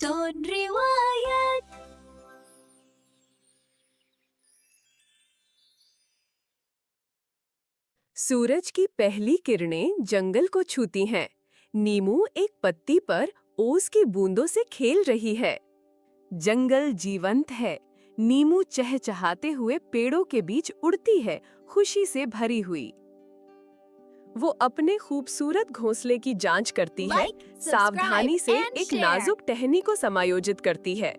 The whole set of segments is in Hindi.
Ton Riwayat. सूरज की पहली किरणें जंगल को छूती हैं। नीमू एक पत्ती पर ओस की बूंदों से खेल रही है। जंगल जीवंत है। नीमू चहचहाते हुए पेड़ों के बीच उड़ती है, खुशी से भरी हुई। वो अपने खूबसूरत घोंसले की जांच करती है, Like, सावधानी से subscribe and एक share. नाजुक टहनी को समायोजित करती है।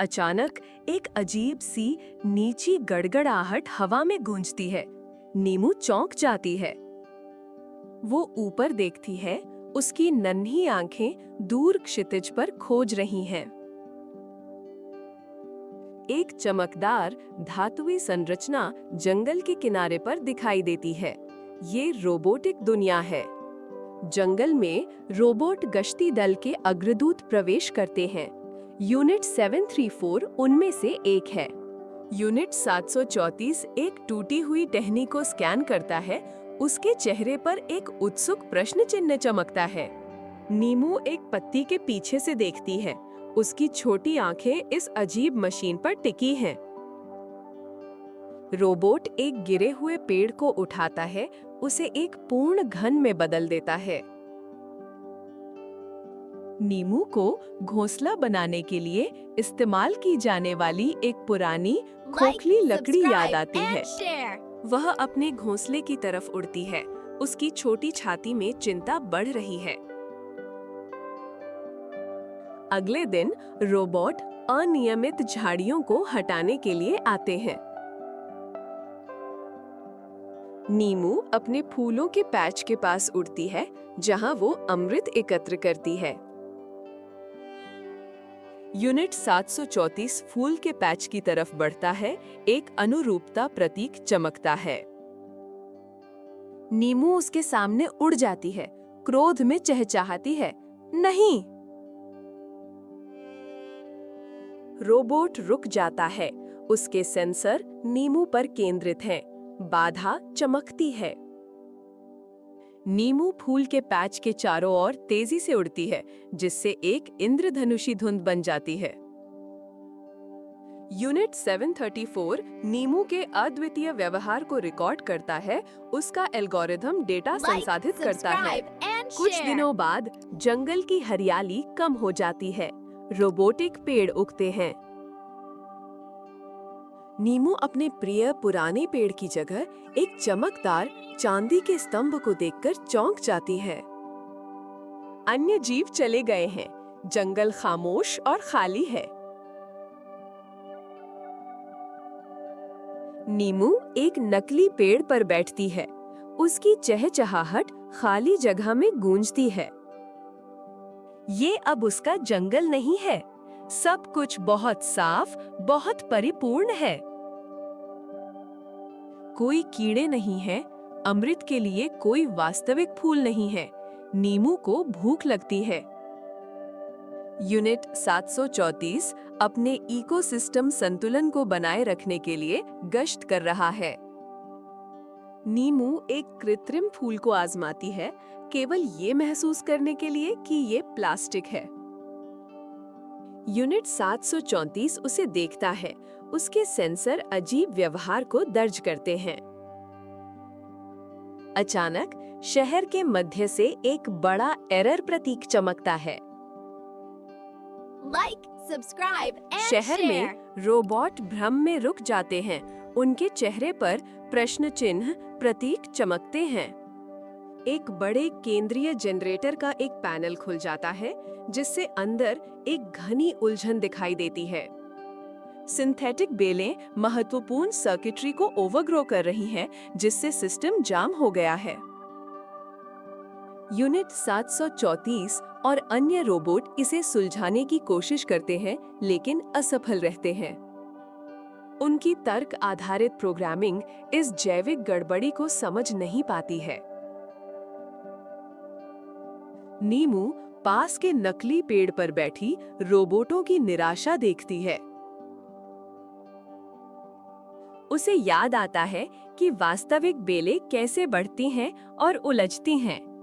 अचानक एक अजीब सी नीची गड़गड़ाहट हवा में गूंजती है। नीमू चौंक जाती है। वो ऊपर देखती है, उसकी नन्ही आंखें दूर क्षितिज पर खोज रही हैं। एक चमकदार धातुई संरचना जंगल के किनारे पर दिखाई देती है। ये रोबोटिक दुनिया है। जंगल में रोबोट गश्ती दल के अग्रदूत प्रवेश करते हैं। यूनिट 734 उनमें से एक है। यूनिट 734 एक टूटी हुई टहनी को स्कैन करता है। उसके चेहरे पर एक उत्सुक प्रश्न चिन्ह चमकता है। नीमू एक पत्ती के पीछे से देखती है। उसकी छोटी आंखें इस अजीब मशीन पर टिकी हैं। रोबोट एक गिरे हुए पेड़ को उठाता है, उसे एक पूर्ण घन में बदल देता है। नीमू को घोंसला बनाने के लिए इस्तेमाल की जाने वाली एक पुरानी खोखली लकड़ी याद आती है। वह अपने घोंसले की तरफ उड़ती है। उसकी छोटी छाती में चिंता बढ़ रही है। अगले दिन रोबोट अनियमित झाड़ियों को हटाने के लिए आते हैं। नीमू अपने फूलों के पैच के पास उड़ती है, जहां वो अमृत एकत्र करती है। यूनिट 734 फूल के पैच की तरफ बढ़ता है। एक अनुरूपता प्रतीक चमकता है। नीमू उसके सामने उड़ जाती है, क्रोध में चहचहाती है, नहीं। रोबोट रुक जाता है। उसके सेंसर नीमू पर केंद्रित हैं। बाधा चमकती है। नीमू फूल के पैच के चारों ओर तेजी से उड़ती है, जिससे एक इंद्रधनुषी धुंध बन जाती है। यूनिट 734 नीमू के अद्वितीय व्यवहार को रिकॉर्ड करता है। उसका एल्गोरिथम डेटा संसाधित करता है। कुछ दिनों बाद जंगल की हरियाली कम हो जाती है। रोबोटिक पेड़ उगते हैं। नीमू अपने प्रिय पुराने पेड़ की जगह एक चमकदार चांदी के स्तंभ को देखकर चौंक जाती है। अन्य जीव चले गए हैं। जंगल खामोश और खाली है। नीमू एक नकली पेड़ पर बैठती है। उसकी चहचहाहट खाली जगह में गूंजती है। ये अब उसका जंगल नहीं है। सब कुछ बहुत साफ, बहुत परिपूर्ण है। कोई कीड़े नहीं हैं, अमृत के लिए कोई वास्तविक फूल नहीं है। नीमू को भूख लगती है। यूनिट 734 अपने इकोसिस्टम संतुलन को बनाए रखने के लिए गश्त कर रहा है। नीमू एक कृत्रिम फूल को आजमाती है, केवल ये महसूस करने के लिए कि ये प्लास्टिक है। यूनिट 734 उसे देखता है। उसके सेंसर अजीब व्यवहार को दर्ज करते हैं। अचानक शहर के मध्य से एक बड़ा एरर प्रतीक चमकता है। Like, subscribe and शहर share. में रोबोट भ्रम में रुक जाते हैं। उनके चेहरे पर प्रश्न चिन्ह प्रतीक चमकते हैं। एक बड़े केंद्रीय जनरेटर का एक पैनल खुल जाता है, जिससे अंदर एक घनी उलझन दिखाई देती है। सिंथेटिक बेलें महत्वपूर्ण सर्किटरी को ओवरग्रो कर रही हैं, जिससे सिस्टम जाम हो गया है। यूनिट 734 और अन्य रोबोट इसे सुलझाने की कोशिश करते हैं, लेकिन असफल रहते हैं। उनकी तर्क आधारित प्रोग्रामिंग इस जैविक गड़बड़ी को समझ नहीं पाती है। नीमू पास के नकली पेड़ पर बैठी रोबोटों की निराशा देखती है। उसे याद आता है कि वास्तविक बेलें कैसे बढ़ती हैं और उलझती हैं।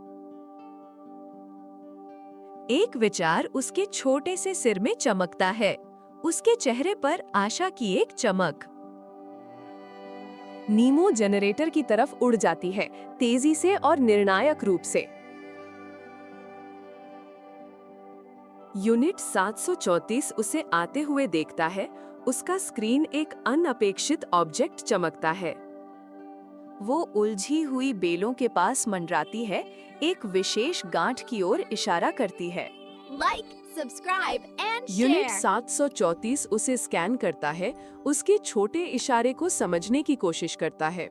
एक विचार उसके छोटे से सिर में चमकता है। उसके चेहरे पर आशा की एक चमक। नीमो जनरेटर की तरफ उड़ जाती है, तेजी से और निर्णायक रूप से। यूनिट 734 उसे आते हुए देखता है। उसका स्क्रीन एक अनअपेक्षित ऑब्जेक्ट चमकता है। वो उलझी हुई बेलों के पास मंडराती है, एक विशेष गांठ की ओर इशारा करती है। Like, subscribe, and unit share. 734 उसे स्कैन करता है, उसके छोटे इशारे को समझने की कोशिश करता है।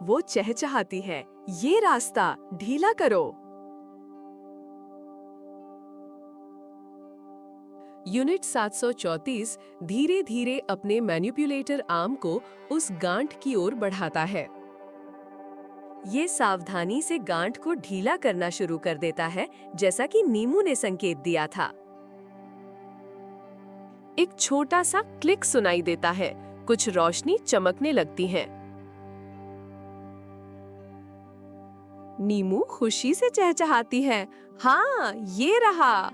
वो चहचहाती है, ये रास्ता ढीला करो। यूनिट 734 धीरे धीरे अपने मैनिपुलेटर आर्म को उस गांठ की ओर बढ़ाता है। ये सावधानी से गांठ को ढीला करना शुरू कर देता है, जैसा कि नीमू ने संकेत दिया था। एक छोटा सा क्लिक सुनाई देता है, कुछ रोशनी चमकने लगती है। नीमू खुशी से चहचहाती है, हाँ, ये रहा।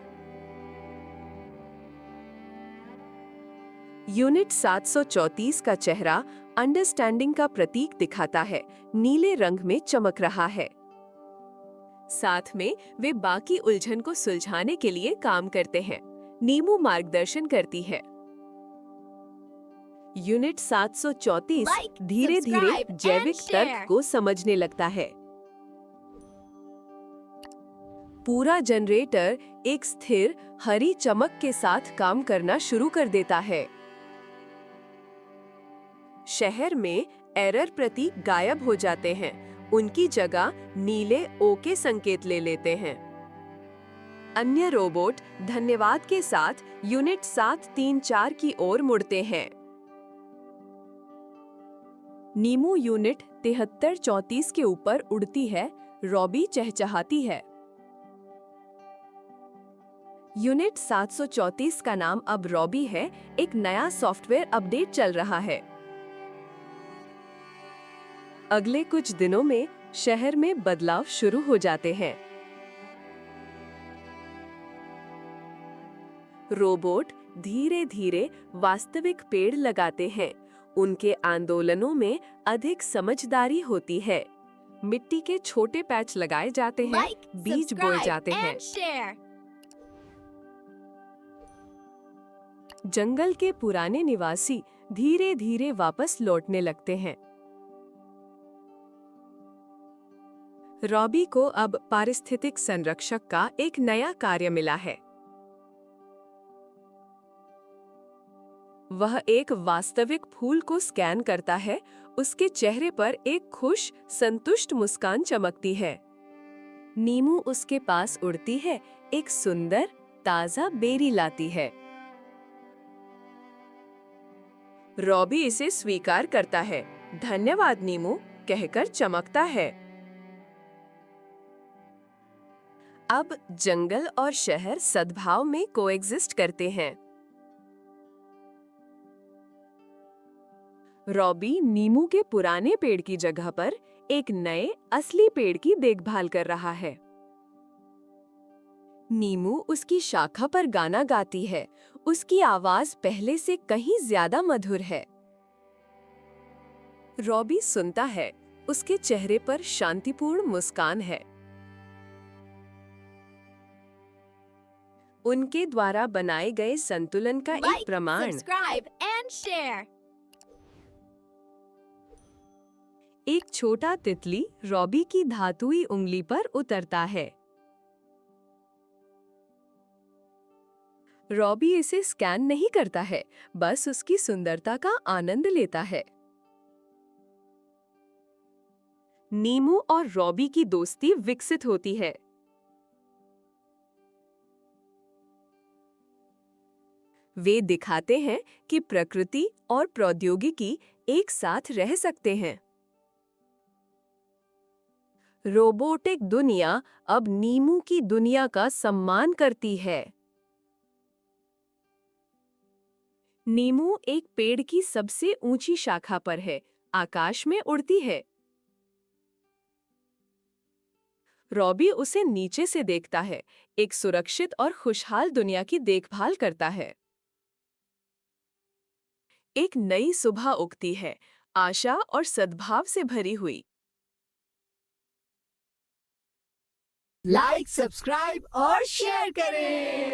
यूनिट 734 का चेहरा अंडरस्टैंडिंग का प्रतीक दिखाता है, नीले रंग में चमक रहा है। साथ में वे बाकी उलझन को सुलझाने के लिए काम करते हैं। नीमू मार्गदर्शन करती है। यूनिट 734 Like, धीरे धीरे subscribe, जैविक and तर्क share. को समझने लगता है। पूरा जनरेटर एक स्थिर हरी चमक के साथ काम करना शुरू कर देता है। शहर में एरर प्रतीक गायब हो जाते हैं, उनकी जगह नीले ओ के संकेत ले लेते हैं। अन्य रोबोट धन्यवाद के साथ यूनिट 734 की ओर मुड़ते हैं। नीमू यूनिट 7334 के ऊपर उड़ती है, रॉबी चहचहाती है। यूनिट 734 का नाम अब रॉबी है, एक नया सॉफ्टवेयर अपडेट चल रहा है। अगले कुछ दिनों में शहर में बदलाव शुरू हो जाते हैं। रोबोट धीरे धीरे वास्तविक पेड़ लगाते हैं। उनके आंदोलनों में अधिक समझदारी होती है। मिट्टी के छोटे पैच लगाए जाते हैं, Like, बीज बोए subscribe, जाते हैं। and share. जंगल के पुराने निवासी धीरे धीरे वापस लौटने लगते हैं। रॉबी को अब पारिस्थितिक संरक्षक का एक नया कार्य मिला है। वह एक वास्तविक फूल को स्कैन करता है, उसके चेहरे पर एक खुश, संतुष्ट मुस्कान चमकती है। नीमू उसके पास उड़ती है, एक सुंदर, ताजा बेरी लाती है। रॉबी इसे स्वीकार करता है, धन्यवाद नीमू कहकर चमकता है। अब जंगल और शहर सद्भाव में कोएग्जिस्ट करते हैं। रॉबी नीमू के पुराने पेड़ की जगह पर एक नए असली पेड़ की देखभाल कर रहा है। नीमू उसकी शाखा पर गाना गाती है, उसकी आवाज पहले से कहीं ज्यादा मधुर है। रॉबी सुनता है, उसके चेहरे पर शांतिपूर्ण मुस्कान है। उनके द्वारा बनाए गए संतुलन का एक Like, प्रमाण। subscribe, and share. एक छोटा तितली रॉबी की धातुई उंगली पर उतरता है। रॉबी इसे स्कैन नहीं करता है, बस उसकी सुंदरता का आनंद लेता है। नीमू और रॉबी की दोस्ती विकसित होती है। वे दिखाते हैं कि प्रकृति और प्रौद्योगिकी एक साथ रह सकते हैं। रोबोटिक दुनिया अब नीमू की दुनिया का सम्मान करती है। नीमू एक पेड़ की सबसे ऊंची शाखा पर है, आकाश में उड़ती है। रॉबी उसे नीचे से देखता है, एक सुरक्षित और खुशहाल दुनिया की देखभाल करता है। एक नई सुबह उगती है, आशा और सद्भाव से भरी हुई। लाइक, सब्सक्राइब और शेयर करें।